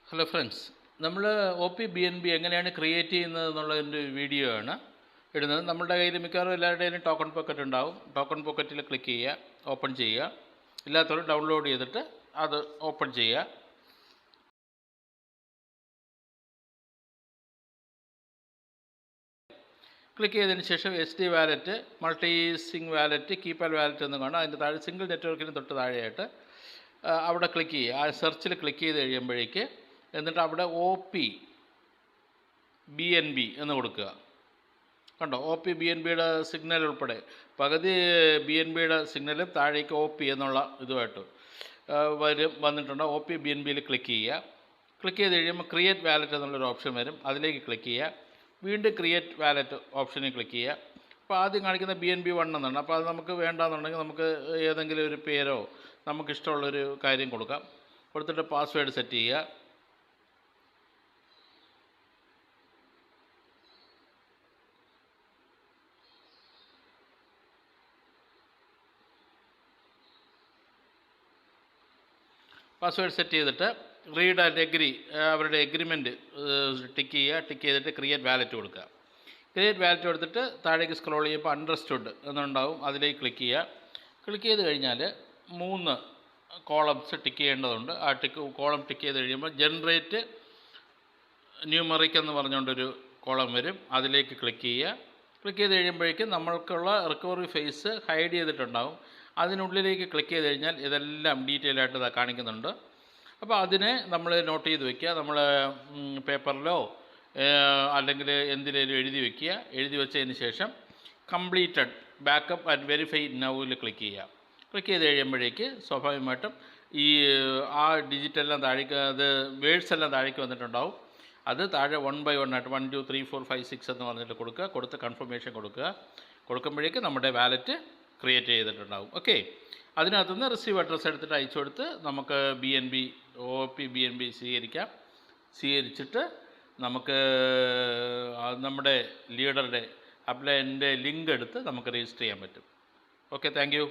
Hello friends, നമ്മൾ O P B N B എങ്ങനെയാണ് create ചെയ്യുന്നത് എന്നുള്ളതിൻ്റെ വീഡിയോ ആണ് ഇടുന്നത്. നമ്മുടെ കയ്യിൽ മിക്കവാറും എല്ലാവരുടെയും ടോക്കൺ പോക്കറ്റ് ഉണ്ടാവും. ടോക്കൺ പോക്കറ്റിൽ ക്ലിക്ക് ചെയ്യുക, ഓപ്പൺ ചെയ്യുക. ഇല്ലാത്തവർ ഡൗൺലോഡ് ചെയ്തിട്ട് അത് ഓപ്പൺ ചെയ്യുക. ക്ലിക്ക് ചെയ്തതിന് ശേഷം S D wallet, multisig wallet, keypad wallet എന്ന് കാണാം. അതിൻ്റെ താഴെ സിംഗിൾ നെറ്റ്വർക്കിന് തൊട്ട് താഴെയായിട്ട് അവിടെ ക്ലിക്ക് ചെയ്യുക. ആ സെർച്ചിൽ ക്ലിക്ക് ചെയ്ത് കഴിയുമ്പോഴേക്ക് എന്നിട്ട് അവിടെ O P B N B എന്ന് കൊടുക്കുക. കണ്ടോ, ഒ പി ബി എൻ ബിയുടെ സിഗ്നൽ ഉൾപ്പെടെ പകുതി ബി എൻ ബിയുടെ സിഗ്നലും താഴേക്ക് ഒ പി എന്നുള്ള ഇതുമായിട്ട് വന്നിട്ടുണ്ട്. ഒ പി ബി എൻ ബിയിൽ ക്ലിക്ക് ചെയ്യുക. ക്ലിക്ക് ചെയ്ത് കഴിയുമ്പോൾ ക്രിയേറ്റ് വാലറ്റ് എന്നുള്ളൊരു ഓപ്ഷൻ വരും. അതിലേക്ക് ക്ലിക്ക് ചെയ്യുക. വീണ്ടും ക്രിയേറ്റ് വാലറ്റ് ഓപ്ഷനിൽ ക്ലിക്ക് ചെയ്യുക. അപ്പോൾ ആദ്യം കാണിക്കുന്ന ബി എൻ ബി 1 എന്നാണ്. അപ്പോൾ അത് നമുക്ക് വേണ്ടാന്നുണ്ടെങ്കിൽ നമുക്ക് ഏതെങ്കിലും ഒരു പേരോ നമുക്കിഷ്ടമുള്ളൊരു കാര്യം കൊടുക്കാം. കൊടുത്തിട്ട് പാസ്വേഡ് സെറ്റ് ചെയ്യുക. പാസ്വേഡ് സെറ്റ് ചെയ്തിട്ട് റീഡ് ആൻഡ് എഗ്രി, അവരുടെ എഗ്രിമെൻറ്റ് ടിക്ക് ചെയ്യുക. ടിക്ക് ചെയ്തിട്ട് ക്രിയേറ്റ് വാലറ്റ് കൊടുക്കുക. ക്രിയേറ്റ് വാലറ്റ് കൊടുത്തിട്ട് താഴേക്ക് സ്ക്രോൾ ചെയ്യുമ്പോൾ അണ്ടർസ്റ്റുഡ് എന്നുണ്ടാവും. അതിലേക്ക് ക്ലിക്ക് ചെയ്യുക. ക്ലിക്ക് ചെയ്ത് കഴിഞ്ഞാൽ 3 കോളംസ് ടിക്ക് ചെയ്യേണ്ടതുണ്ട്. ആ കോളം ടിക്ക് ചെയ്ത് കഴിയുമ്പോൾ ജനറേറ്റ് ന്യൂമറിക് എന്ന് പറഞ്ഞുകൊണ്ടൊരു കോളം വരും. അതിലേക്ക് ക്ലിക്ക് ചെയ്യുക. ക്ലിക്ക് ചെയ്ത് കഴിയുമ്പോഴേക്കും നമ്മൾക്കുള്ള റിക്കവറി ഫേസ് ഹൈഡ് ചെയ്തിട്ടുണ്ടാകും. അതിനുള്ളിലേക്ക് ക്ലിക്ക് ചെയ്ത് കഴിഞ്ഞാൽ ഇതെല്ലാം ഡീറ്റെയിൽ ആയിട്ട് ഇതാ കാണിക്കുന്നുണ്ട്. അപ്പോൾ അതിനെ നമ്മൾ നോട്ട് ചെയ്ത് വയ്ക്കുക. നമ്മൾ പേപ്പറിലോ അല്ലെങ്കിൽ എന്തിനേലും എഴുതി വയ്ക്കുക. എഴുതി വെച്ചതിന് ശേഷം കംപ്ലീറ്റഡ് ബാക്കപ്പ് ആൻഡ് വെരിഫൈ നൗവിൽ ക്ലിക്ക് ചെയ്യുക. ക്ലിക്ക് ചെയ്ത് കഴിയുമ്പോഴേക്ക് സ്വാഭാവികമായിട്ടും ഈ ആ ഡിജിറ്റെല്ലാം താഴേക്ക്, അത് വേർഡ്സ് എല്ലാം താഴേക്ക് വന്നിട്ടുണ്ടാവും. അത് താഴെ 1 by 1 ആയിട്ട് 1 2 3 4 5 6 എന്ന് പറഞ്ഞിട്ട് കൊടുക്കുക. കൊടുത്ത് കൺഫർമേഷൻ കൊടുക്കുക. കൊടുക്കുമ്പോഴേക്ക് നമ്മുടെ വാലറ്റ് ക്രിയേറ്റ് ചെയ്തിട്ടുണ്ടാകും. ഓക്കെ, അതിനകത്തുനിന്ന് റിസീവ് അഡ്രസ്സ് എടുത്തിട്ട് അയച്ചു കൊടുത്ത് നമുക്ക് B N B O P B N B സ്വീകരിക്കാം. സ്വീകരിച്ചിട്ട് നമുക്ക് നമ്മുടെ ലീഡറുടെ അപ്ലൈൻ്റെ ലിങ്ക് എടുത്ത് നമുക്ക് രജിസ്റ്റർ ചെയ്യാൻ പറ്റും. Okay, thank you.